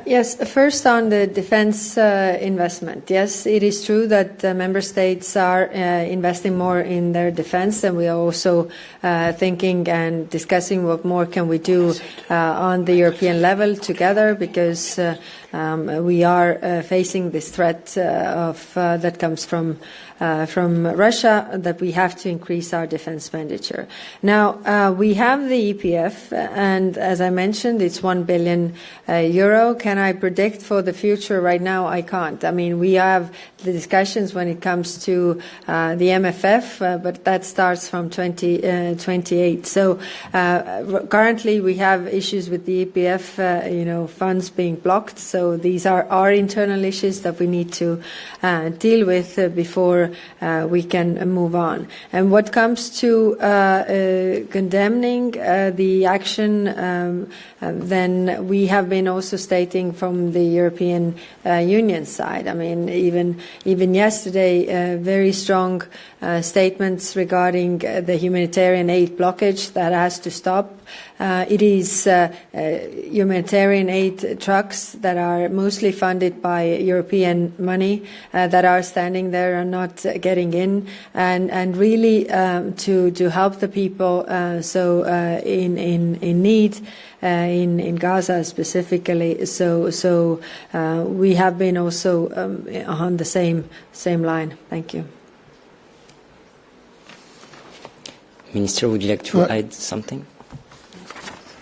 Yes, first on the defense investment. Yes, it is true that member states are investing more in their defense, and we are also thinking and discussing what more can we do on the European level together, because we are facing this threat that comes from Russia, that we have to increase our defense expenditure. Now, we have the EPF, and as I mentioned, it's 1 billion euro. Can I predict for the future? Right now, I can't. I mean, we have the discussions when it comes to the MFF, but that starts from 2028. So currently, we have issues with the EPF, funds being blocked. So these are our internal issues that we need to deal with before we can move on. And what comes to condemning the action, then we have been also stating from the European Union side. I mean, even yesterday, very strong statements regarding the humanitarian aid blockage that has to stop. It is humanitarian aid trucks that are mostly funded by European money that are standing there and not getting in, and really to help the people in need. In Gaza specifically, so we have been also on the same line. Thank you. Minister, would you like to add something?